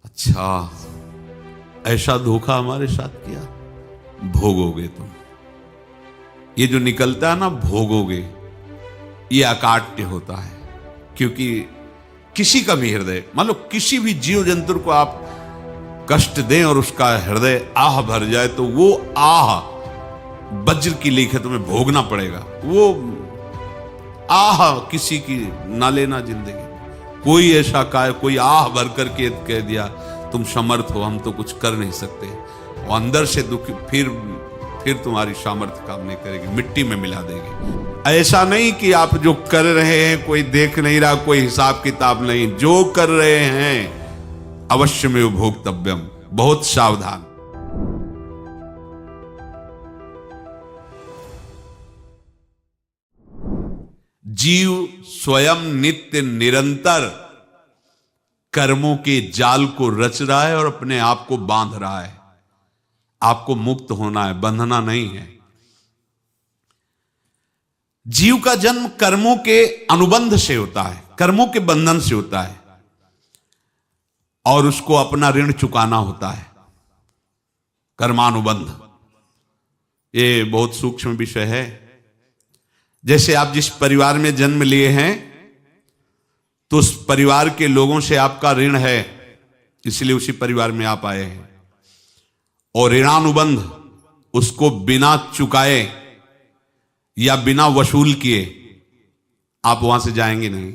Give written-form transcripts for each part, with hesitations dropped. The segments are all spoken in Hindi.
अच्छा, ऐसा धोखा हमारे साथ किया, भोगोगे तुम। ये जो निकलता है ना, भोगोगे, ये अकाट्य होता है। क्योंकि किसी का भी हृदय, मान लो किसी भी जीव जंतु को आप कष्ट दें और उसका हृदय आह भर जाए, तो वो आह वज्र की लीक है, तुम्हें भोगना पड़ेगा। वो आह किसी की ना लेना जिंदगी। कोई ऐसा कोई आह भर करके कह दिया तुम समर्थ हो, हम तो कुछ कर नहीं सकते, और अंदर से दुखी, फिर तुम्हारी सामर्थ्य काम नहीं करेगी, मिट्टी में मिला देगी। ऐसा नहीं कि आप जो कर रहे हैं कोई देख नहीं रहा, कोई हिसाब किताब नहीं, जो कर रहे हैं अवश्य में भोक्तव्यम, बहुत सावधान। जीव स्वयं नित्य निरंतर कर्मों के जाल को रच रहा है और अपने आप को बांध रहा है। आपको मुक्त होना है, बंधना नहीं है। जीव का जन्म कर्मों के अनुबंध से होता है, कर्मों के बंधन से होता है, और उसको अपना ऋण चुकाना होता है। कर्मानुबंध ये बहुत सूक्ष्म विषय है। जैसे आप जिस परिवार में जन्म लिए हैं, तो उस परिवार के लोगों से आपका ऋण है, इसलिए उसी परिवार में आप आए हैं। और ऋणानुबंध, उसको बिना चुकाए या बिना वसूल किए आप वहां से जाएंगे नहीं।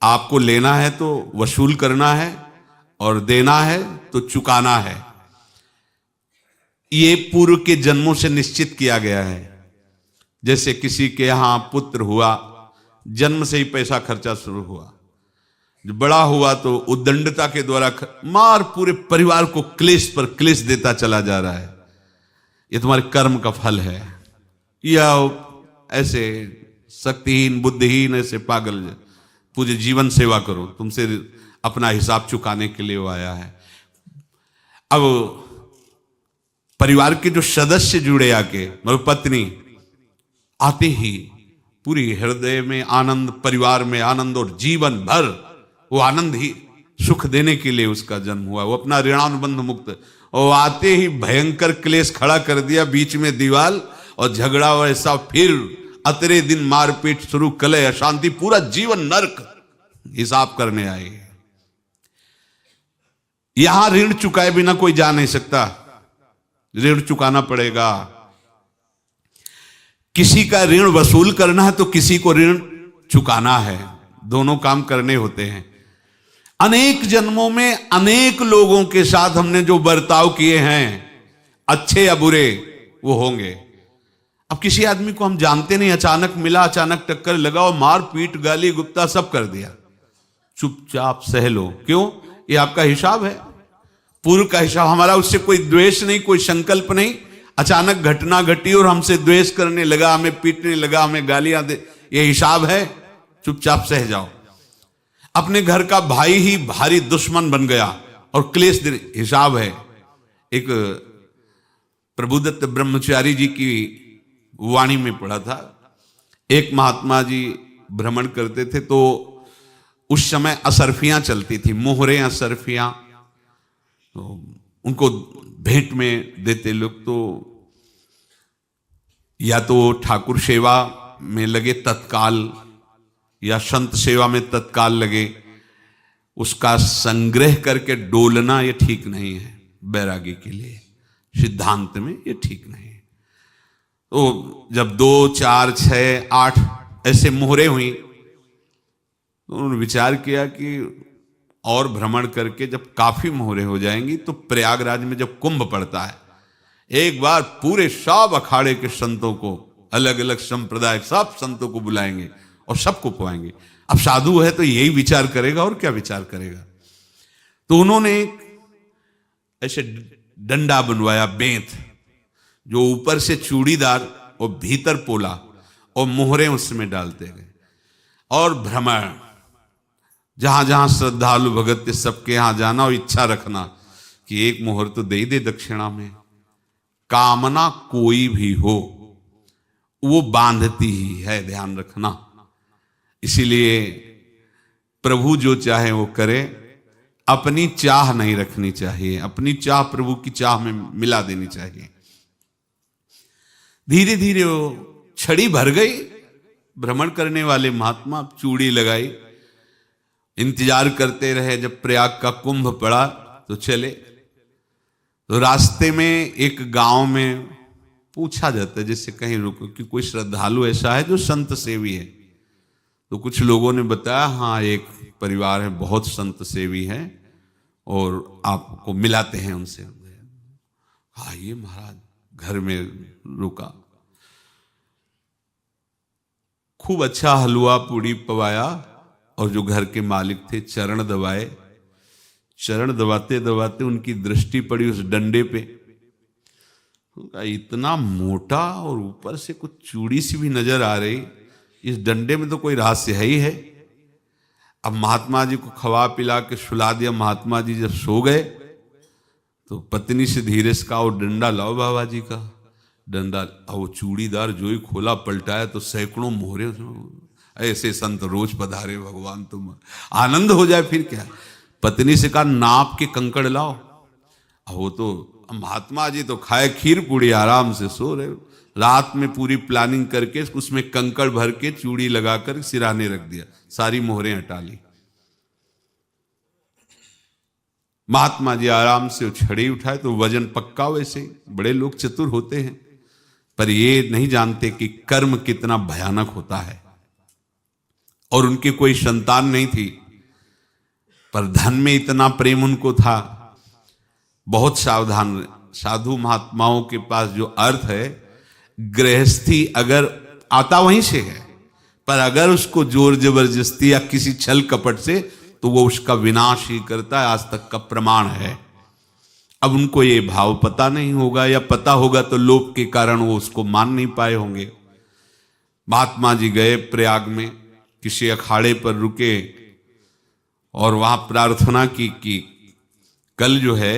आपको लेना है तो वसूल करना है, और देना है तो चुकाना है। ये पूर्व के जन्मों से निश्चित किया गया है। जैसे किसी के यहां पुत्र हुआ, जन्म से ही पैसा खर्चा शुरू हुआ, जो बड़ा हुआ तो उद्दंडता के द्वारा मार पूरे परिवार को क्लेश पर क्लेश देता चला जा रहा है। ये तुम्हारे कर्म का फल है। या ऐसे शक्तिहीन बुद्धिहीन ऐसे पागल पूरे जीवन सेवा करो, तुमसे अपना हिसाब चुकाने के लिए वो आया है। अब परिवार के जो सदस्य जुड़े आके, मतलब पत्नी आते ही पूरी हृदय में आनंद, परिवार में आनंद, और जीवन भर वो आनंद ही सुख देने के लिए उसका जन्म हुआ। वो अपना ऋणानुबंध मुक्त, और आते ही भयंकर क्लेश खड़ा कर दिया, बीच में दीवार और झगड़ा वैसा, फिर अतरे दिन मारपीट शुरू, कलह अशांति, पूरा जीवन नरक हिसाब करने आए। यहां ऋण चुकाए बिना कोई जा नहीं सकता, ऋण चुकाना पड़ेगा। किसी का ऋण वसूल करना है तो किसी को ऋण चुकाना है, दोनों काम करने होते हैं। अनेक जन्मों में अनेक लोगों के साथ हमने जो बर्ताव किए हैं, अच्छे या बुरे, वो होंगे। अब किसी आदमी को हम जानते नहीं, अचानक मिला, अचानक टक्कर लगा और मार पीट गाली गुप्ता सब कर दिया, चुपचाप सह लो। क्यों? ये आपका हिसाब है, पूर्व का हिसाब। हमारा उससे कोई द्वेष नहीं, कोई संकल्प नहीं। अचानक घटना घटी और हमसे द्वेष करने लगा, हमें पीटने लगा, हमें गालियां दे, ये हिसाब है, चुपचाप सह जाओ। अपने घर का भाई ही भारी दुश्मन बन गया और क्लेश दे, हिसाब है। एक प्रभुदत्त ब्रह्मचारी जी की वाणी में पढ़ा था, एक महात्मा जी भ्रमण करते थे, तो उस समय असरफियां चलती थी, मोहरे असरफियां, तो उनको भेंट में देते लोग। तो या तो ठाकुर सेवा में लगे तत्काल, या संत सेवा में तत्काल लगे, उसका संग्रह करके डोलना ये ठीक नहीं है। बैरागी के लिए सिद्धांत में ये ठीक नहीं है। तो जब 2, 4, 6, 8 ऐसे मोहरे हुई, तो उन्होंने विचार किया कि और भ्रमण करके जब काफी मोहरे हो जाएंगी तो प्रयागराज में जब कुंभ पड़ता है, एक बार पूरे सब अखाड़े के संतों को, अलग अलग संप्रदाय सब संतों को बुलाएंगे और सबको पवाएंगे। अब साधु है तो यही विचार करेगा, और क्या विचार करेगा। तो उन्होंने ऐसे डंडा बनवाया, बेंत, जो ऊपर से चूड़ीदार और भीतर पोला, और मोहरे उसमें डालते गए। और भ्रमण, जहां जहां श्रद्धालु भगत थे सबके यहां जाना, और इच्छा रखना कि एक मोहर तो दे दे दक्षिणा में। कामना कोई भी हो वो बांधती ही है, ध्यान रखना। इसीलिए प्रभु जो चाहे वो करे, अपनी चाह नहीं रखनी चाहिए, अपनी चाह प्रभु की चाह में मिला देनी चाहिए। धीरे धीरे वो छड़ी भर गई। भ्रमण करने वाले महात्मा चूड़ी लगाई, इंतजार करते रहे। जब प्रयाग का कुंभ पड़ा तो चले। तो रास्ते में एक गांव में पूछा जाता है, जैसे कहीं रुको कि कोई श्रद्धालु ऐसा है जो संत सेवी है। तो कुछ लोगों ने बताया, हाँ एक परिवार है बहुत संत सेवी है और आपको मिलाते हैं उनसे। आइए महाराज, घर में रुका। खूब अच्छा हलवा पूड़ी पवाया और जो घर के मालिक थे चरण दबाए। चरण दबाते दबाते उनकी दृष्टि पड़ी उस डंडे पे। इतना मोटा और ऊपर से कुछ चूड़ी सी भी नजर आ रही, इस डंडे में तो कोई रहस्य है ही है। अब महात्मा जी को खवा पिला के सुला दिया। महात्मा जी जब सो गए तो पत्नी से धीरे से कहा, वो डंडा लाओ बाबा जी का। डंडा, वो चूड़ीदार जो ही खोला पलटाया तो सैकड़ों मोहरे। ऐसे संत रोज पधारे भगवान, तुम आनंद हो जाए फिर क्या। पत्नी से कहा, नाप के कंकड़ लाओ। वो तो महात्मा जी तो खाए खीर पूड़ी, आराम से सो रहे। रात में पूरी प्लानिंग करके उसमें कंकड़ भर के चूड़ी लगाकर सिराने रख दिया, सारी मोहरें हटा ली। महात्मा जी आराम से छड़ी उठाए तो वजन पक्का। वैसे बड़े लोग चतुर होते हैं, पर ये नहीं जानते कि कर्म कितना भयानक होता है। और उनकी कोई संतान नहीं थी, पर धन में इतना प्रेम उनको था। बहुत सावधान। साधु महात्माओं के पास जो अर्थ है, गृहस्थी अगर आता वहीं से है, पर अगर उसको जोर जबरदस्ती या किसी छल कपट से, तो वो उसका विनाश ही करता है। आज तक का प्रमाण है। अब उनको ये भाव पता नहीं होगा, या पता होगा तो लोभ के कारण वो उसको मान नहीं पाए होंगे। महात्मा जी गए प्रयाग में, किसी अखाड़े पर रुके और वहां प्रार्थना की कि कल जो है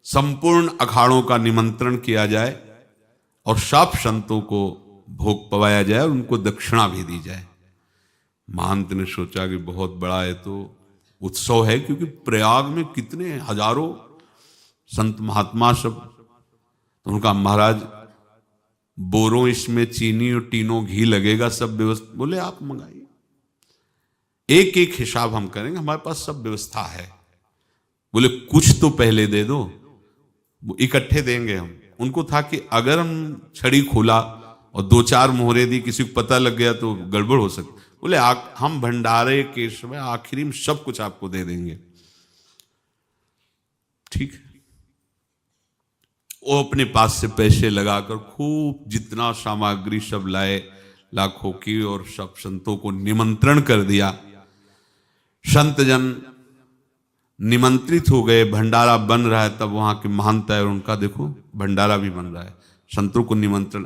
संपूर्ण अखाड़ों का निमंत्रण किया जाए और सब संतों को भोग पवाया जाए और उनको दक्षिणा भी दी जाए। महंत ने सोचा कि बहुत बड़ा है तो उत्सव है, क्योंकि प्रयाग में कितने हजारों संत महात्मा सब। तो उनका महाराज बोरों इसमें चीनी और टीनों घी लगेगा, सब व्यवस्था। बोले आप मंगाइए, एक एक हिसाब हम करेंगे, हमारे पास सब व्यवस्था है। बोले कुछ तो पहले दे दो, वो इकट्ठे देंगे हम। उनको था कि अगर हम छड़ी खोला और दो चार मोहरे दी, किसी को पता लग गया तो गड़बड़ हो सकती। बोले हम भंडारे के समय आखिरी में सब कुछ आपको दे देंगे। ठीक है। वो अपने पास से पैसे लगाकर खूब जितना सामग्री सब लाए, लाखों की, और सब संतों को निमंत्रण कर दिया। संत जन निमंत्रित हो गए, भंडारा बन रहा है। तब वहां के महंत है और उनका देखो भंडारा भी बन रहा है, संतों को निमंत्रण।